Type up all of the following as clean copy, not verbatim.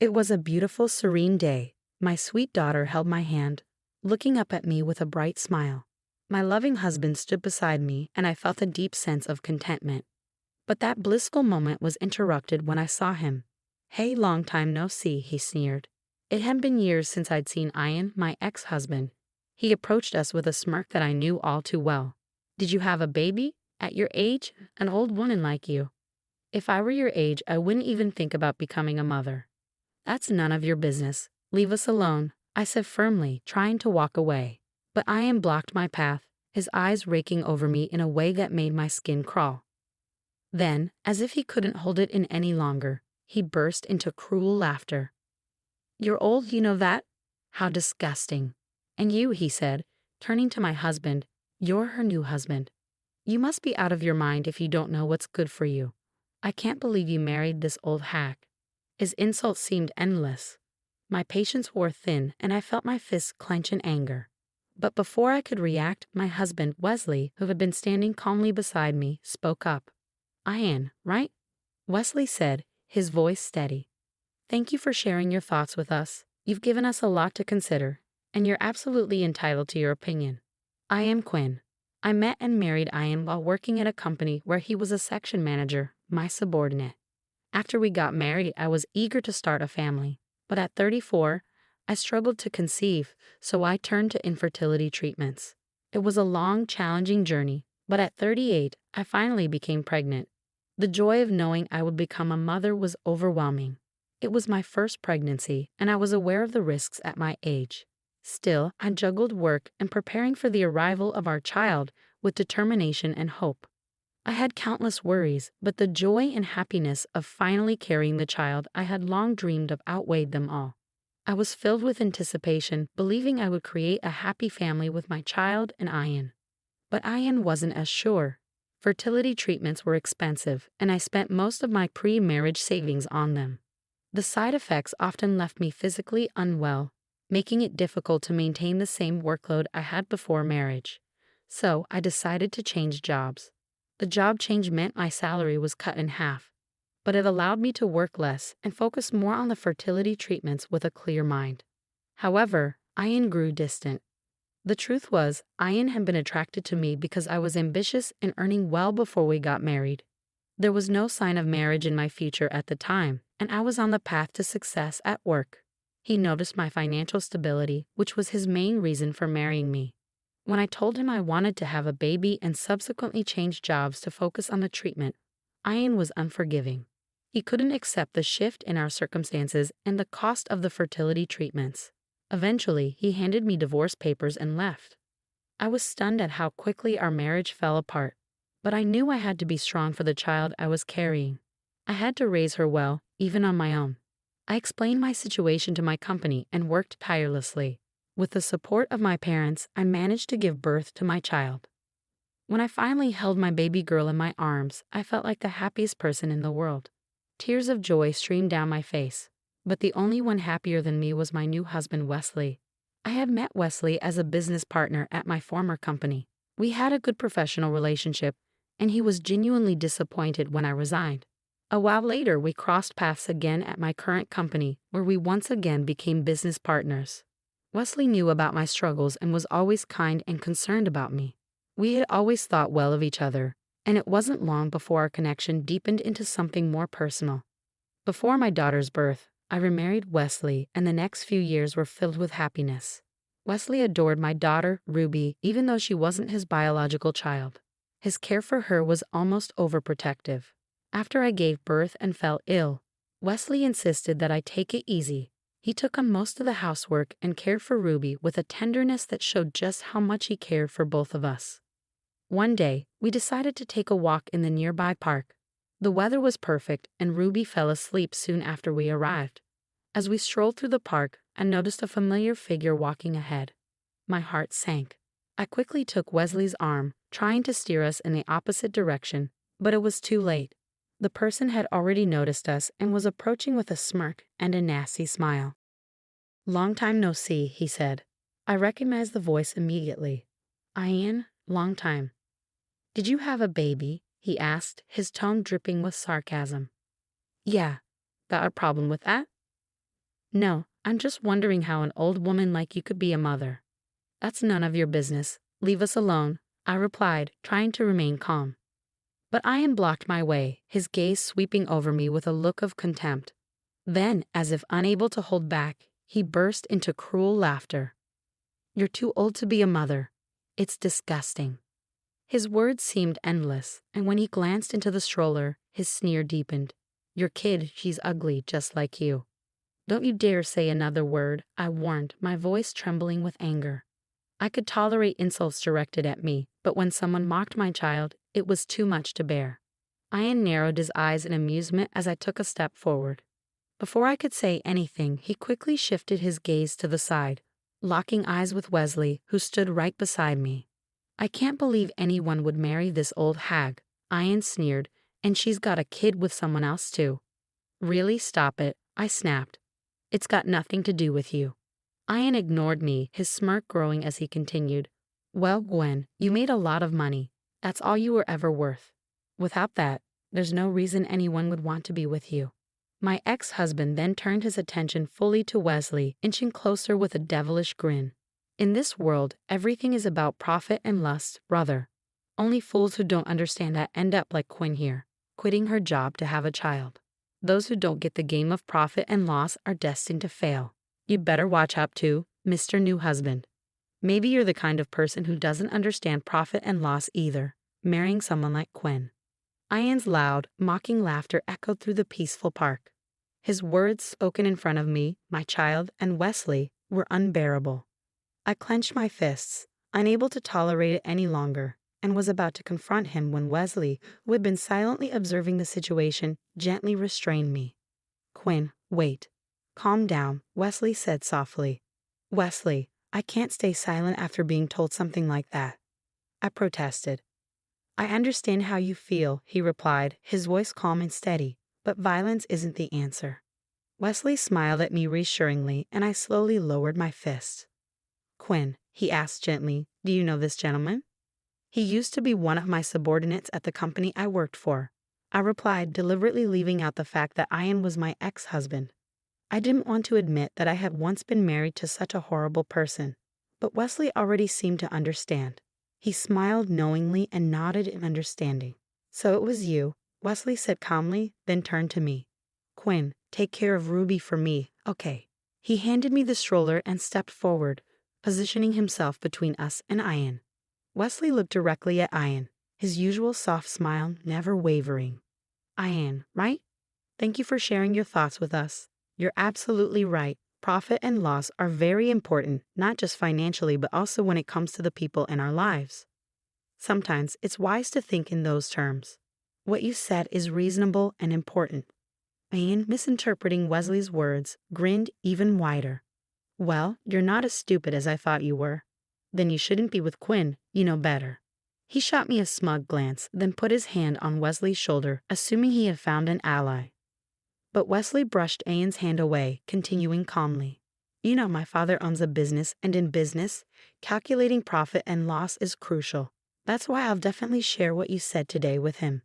It was a beautiful, serene day. My sweet daughter held my hand, looking up at me with a bright smile. My loving husband stood beside me, and I felt a deep sense of contentment. But that blissful moment was interrupted when I saw him. "Hey, long time no see," he sneered. It had been years since I'd seen Ian, my ex-husband. He approached us with a smirk that I knew all too well. "Did you have a baby? At your age? An old woman like you." "If I were your age, I wouldn't even think about becoming a mother." "That's none of your business. Leave us alone," I said firmly, trying to walk away. But Ian blocked my path, his eyes raking over me in a way that made my skin crawl. Then, as if he couldn't hold it in any longer, he burst into cruel laughter. "You're old, you know that? How disgusting. And you," he said, turning to my husband, "you're her new husband. You must be out of your mind if you don't know what's good for you. I can't believe you married this old hack." His insults seemed endless. My patience wore thin, and I felt my fists clench in anger. But before I could react, my husband, Wesley, who had been standing calmly beside me, spoke up. "Ian, right?" Wesley said, his voice steady. "Thank you for sharing your thoughts with us. You've given us a lot to consider, and you're absolutely entitled to your opinion. I am Quinn. I met and married Ian while working at a company where he was a section manager, my subordinate. After we got married, I was eager to start a family, but at 34, I struggled to conceive, so I turned to infertility treatments. It was a long, challenging journey, but at 38, I finally became pregnant. The joy of knowing I would become a mother was overwhelming. It was my first pregnancy, and I was aware of the risks at my age. Still, I juggled work and preparing for the arrival of our child with determination and hope. I had countless worries, but the joy and happiness of finally carrying the child I had long dreamed of outweighed them all. I was filled with anticipation, believing I would create a happy family with my child and Ian. But Ian wasn't as sure. Fertility treatments were expensive, and I spent most of my pre-marriage savings on them. The side effects often left me physically unwell, making it difficult to maintain the same workload I had before marriage. So I decided to change jobs. The job change meant my salary was cut in half, but it allowed me to work less and focus more on the fertility treatments with a clear mind. However, Ian grew distant. The truth was, Ian had been attracted to me because I was ambitious and earning well before we got married. There was no sign of marriage in my future at the time, and I was on the path to success at work. He noticed my financial stability, which was his main reason for marrying me. When I told him I wanted to have a baby and subsequently changed jobs to focus on the treatment, Ian was unforgiving. He couldn't accept the shift in our circumstances and the cost of the fertility treatments. Eventually, he handed me divorce papers and left. I was stunned at how quickly our marriage fell apart, but I knew I had to be strong for the child I was carrying. I had to raise her well, even on my own. I explained my situation to my company and worked tirelessly. With the support of my parents, I managed to give birth to my child. When I finally held my baby girl in my arms, I felt like the happiest person in the world. Tears of joy streamed down my face, but the only one happier than me was my new husband, Wesley. I had met Wesley as a business partner at my former company. We had a good professional relationship, and he was genuinely disappointed when I resigned. A while later, we crossed paths again at my current company, where we once again became business partners. Wesley knew about my struggles and was always kind and concerned about me. We had always thought well of each other, and it wasn't long before our connection deepened into something more personal. Before my daughter's birth, I remarried Wesley, and the next few years were filled with happiness. Wesley adored my daughter, Ruby, even though she wasn't his biological child. His care for her was almost overprotective. After I gave birth and fell ill, Wesley insisted that I take it easy. He took on most of the housework and cared for Ruby with a tenderness that showed just how much he cared for both of us. One day, we decided to take a walk in the nearby park. The weather was perfect, and Ruby fell asleep soon after we arrived. As we strolled through the park, I noticed a familiar figure walking ahead. My heart sank. I quickly took Wesley's arm, trying to steer us in the opposite direction, but it was too late. The person had already noticed us and was approaching with a smirk and a nasty smile. "Long time no see," he said. I recognized the voice immediately. "Ian, long time." "Did you have a baby?" he asked, his tone dripping with sarcasm. "Yeah. Got a problem with that?" No, I'm just wondering how an old woman like you could be a mother. That's none of your business. Leave us alone, I replied, trying to remain calm. But Ian blocked my way, his gaze sweeping over me with a look of contempt. Then, as if unable to hold back, he burst into cruel laughter. You're too old to be a mother. It's disgusting. His words seemed endless, and when he glanced into the stroller, his sneer deepened. Your kid, she's ugly just like you. Don't you dare say another word, I warned, my voice trembling with anger. I could tolerate insults directed at me, but when someone mocked my child, it was too much to bear. Ian narrowed his eyes in amusement as I took a step forward. Before I could say anything, he quickly shifted his gaze to the side, locking eyes with Wesley, who stood right beside me. I can't believe anyone would marry this old hag, Ian sneered, and she's got a kid with someone else too. Really, stop it, I snapped. It's got nothing to do with you. Ian ignored me, his smirk growing as he continued. Well, Gwen, you made a lot of money. That's all you were ever worth. Without that, there's no reason anyone would want to be with you. My ex-husband then turned his attention fully to Wesley, inching closer with a devilish grin. In this world, everything is about profit and lust, brother. Only fools who don't understand that end up like Quinn here, quitting her job to have a child. Those who don't get the game of profit and loss are destined to fail. You better watch out too, Mr. New Husband. Maybe you're the kind of person who doesn't understand profit and loss either, marrying someone like Quinn. Ian's loud, mocking laughter echoed through the peaceful park. His words, spoken in front of me, my child, and Wesley, were unbearable. I clenched my fists, unable to tolerate it any longer, and was about to confront him when Wesley, who had been silently observing the situation, gently restrained me. Quinn, wait. Calm down, Wesley said softly. Wesley, I can't stay silent after being told something like that. I protested. I understand how you feel, he replied, his voice calm and steady, but violence isn't the answer. Wesley smiled at me reassuringly, and I slowly lowered my fist. Quinn, he asked gently, do you know this gentleman? He used to be one of my subordinates at the company I worked for. I replied, deliberately leaving out the fact that Ian was my ex-husband. I didn't want to admit that I had once been married to such a horrible person, but Wesley already seemed to understand. He smiled knowingly and nodded in understanding. So it was you, Wesley said calmly, then turned to me. Quinn, take care of Ruby for me, okay. He handed me the stroller and stepped forward, positioning himself between us and Ian. Wesley looked directly at Ian, his usual soft smile never wavering. Ian, right? Thank you for sharing your thoughts with us. You're absolutely right. Profit and loss are very important, not just financially, but also when it comes to the people in our lives. Sometimes it's wise to think in those terms. What you said is reasonable and important. Ian, misinterpreting Wesley's words, grinned even wider. Well, you're not as stupid as I thought you were. Then you shouldn't be with Quinn, you know better. He shot me a smug glance, then put his hand on Wesley's shoulder, assuming he had found an ally. But Wesley brushed Ian's hand away, continuing calmly. You know my father owns a business, and in business, calculating profit and loss is crucial. That's why I'll definitely share what you said today with him.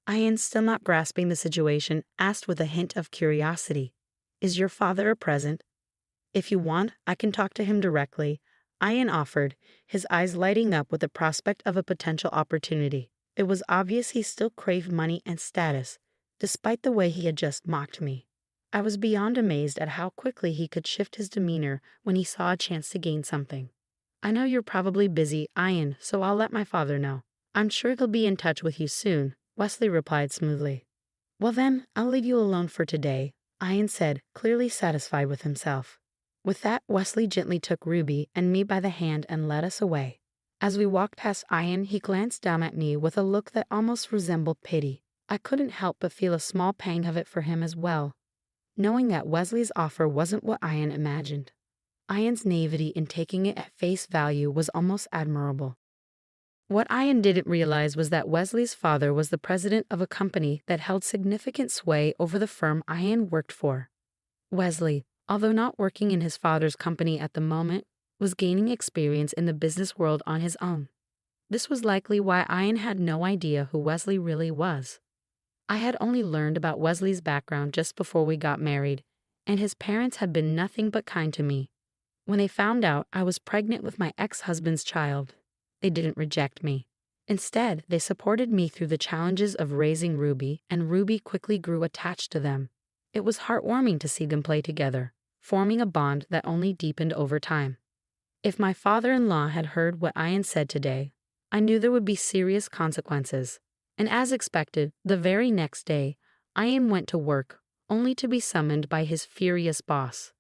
Ian, still not grasping the situation, asked with a hint of curiosity. Is your father present? If you want, I can talk to him directly, Ian offered, his eyes lighting up with the prospect of a potential opportunity. It was obvious he still craved money and status, despite the way he had just mocked me. I was beyond amazed at how quickly he could shift his demeanor when he saw a chance to gain something. I know you're probably busy, Ian, so I'll let my father know. I'm sure he'll be in touch with you soon, Wesley replied smoothly. Well then, I'll leave you alone for today, Ian said, clearly satisfied with himself. With that, Wesley gently took Ruby and me by the hand and led us away. As we walked past Ian, he glanced down at me with a look that almost resembled pity. I couldn't help but feel a small pang of it for him as well, knowing that Wesley's offer wasn't what Ian imagined. Ian's naivety in taking it at face value was almost admirable. What Ian didn't realize was that Wesley's father was the president of a company that held significant sway over the firm Ian worked for. Wesley, although not working in his father's company at the moment, was gaining experience in the business world on his own. This was likely why Ian had no idea who Wesley really was. I had only learned about Wesley's background just before we got married, and his parents had been nothing but kind to me. When they found out I was pregnant with my ex-husband's child, they didn't reject me. Instead, they supported me through the challenges of raising Ruby, and Ruby quickly grew attached to them. It was heartwarming to see them play together, forming a bond that only deepened over time. If my father-in-law had heard what Ian said today, I knew there would be serious consequences. And as expected, the very next day, Ian went to work, only to be summoned by his furious boss.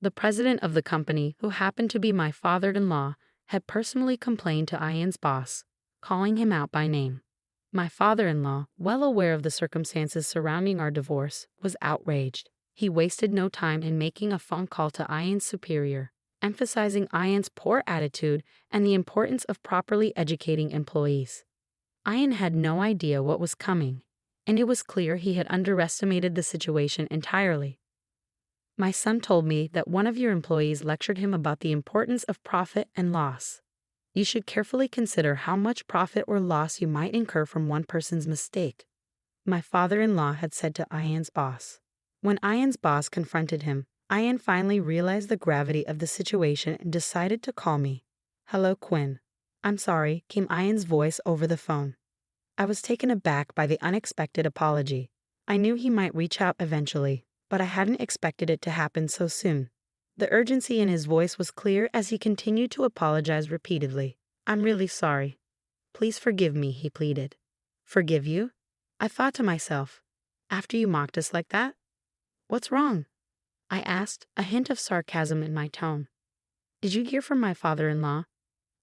The president of the company, who happened to be my father-in-law, had personally complained to Ian's boss, calling him out by name. My father-in-law, well aware of the circumstances surrounding our divorce, was outraged. He wasted no time in making a phone call to Ian's superior, emphasizing Ian's poor attitude and the importance of properly educating employees. Ian had no idea what was coming, and it was clear he had underestimated the situation entirely. My son told me that one of your employees lectured him about the importance of profit and loss. You should carefully consider how much profit or loss you might incur from one person's mistake, my father-in-law had said to Ian's boss. When Ian's boss confronted him, Ian finally realized the gravity of the situation and decided to call me. "Hello, Quinn. I'm sorry," came Ian's voice over the phone. I was taken aback by the unexpected apology. I knew he might reach out eventually, but I hadn't expected it to happen so soon. The urgency in his voice was clear as he continued to apologize repeatedly. "I'm really sorry. Please forgive me," he pleaded. "Forgive you?" I thought to myself. "After you mocked us like that? What's wrong?" I asked, a hint of sarcasm in my tone. "Did you hear from my father-in-law?"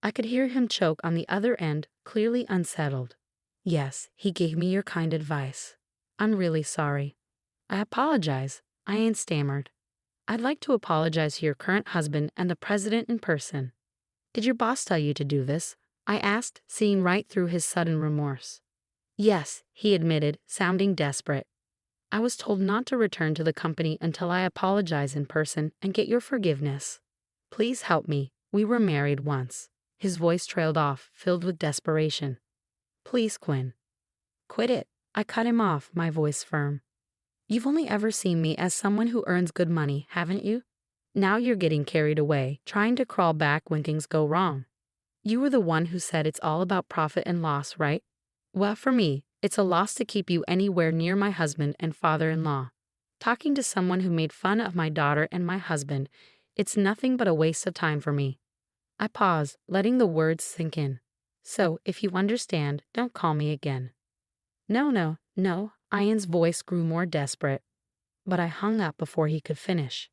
I could hear him choke on the other end, clearly unsettled. "Yes, he gave me your kind advice. I'm really sorry." "I apologize," Ian stammered. "I'd like to apologize to your current husband and the president in person." "Did your boss tell you to do this?" I asked, seeing right through his sudden remorse. "Yes," he admitted, sounding desperate. "I was told not to return to the company until I apologize in person and get your forgiveness. Please help me. We were married once." His voice trailed off, filled with desperation. "Please, Quinn." "Quit it." I cut him off, my voice firm. "You've only ever seen me as someone who earns good money, haven't you? Now you're getting carried away, trying to crawl back when things go wrong. You were the one who said it's all about profit and loss, right? Well, for me, it's a loss to keep you anywhere near my husband and father-in-law. Talking to someone who made fun of my daughter and my husband, it's nothing but a waste of time for me." I paused, letting the words sink in. "So, if you understand, don't call me again." No, Ian's voice grew more desperate. But I hung up before he could finish.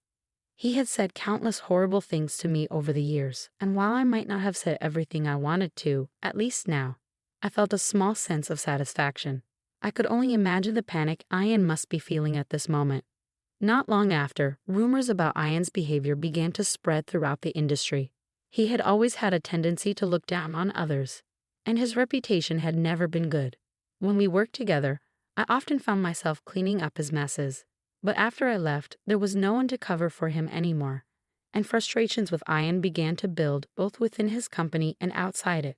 He had said countless horrible things to me over the years, and while I might not have said everything I wanted to, at least now, I felt a small sense of satisfaction. I could only imagine the panic Ian must be feeling at this moment. Not long after, rumors about Ian's behavior began to spread throughout the industry. He had always had a tendency to look down on others, and his reputation had never been good. When we worked together, I often found myself cleaning up his messes. But after I left, there was no one to cover for him anymore, and frustrations with Ian began to build both within his company and outside it.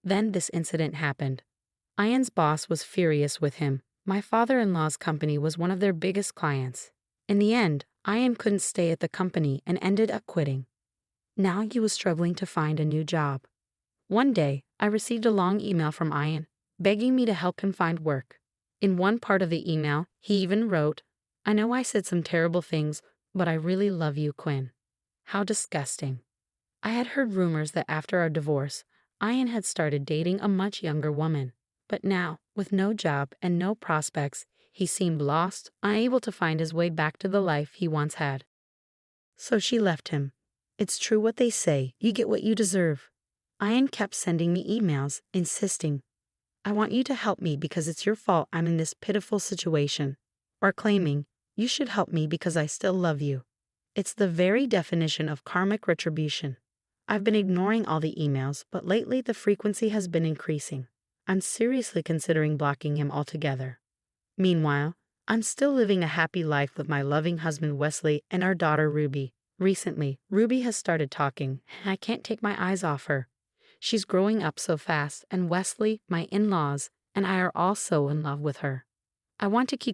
Then this incident happened. Ian's boss was furious with him. My father-in-law's company was one of their biggest clients. In the end, Ian couldn't stay at the company and ended up quitting. Now he was struggling to find a new job. One day, I received a long email from Ian, begging me to help him find work. In one part of the email, he even wrote, "I know I said some terrible things, but I really love you, Quinn." How disgusting. I had heard rumors that after our divorce, Ian had started dating a much younger woman. But now, with no job and no prospects, he seemed lost, unable to find his way back to the life he once had. So she left him. It's true what they say, you get what you deserve. Ian kept sending me emails, insisting, "I want you to help me because it's your fault I'm in this pitiful situation," or claiming, "You should help me because I still love you." It's the very definition of karmic retribution. I've been ignoring all the emails, but lately the frequency has been increasing. I'm seriously considering blocking him altogether. Meanwhile, I'm still living a happy life with my loving husband Wesley and our daughter Ruby. Recently, Ruby has started talking, and I can't take my eyes off her. She's growing up so fast, and Wesley, my in-laws, and I are all so in love with her. I want to keep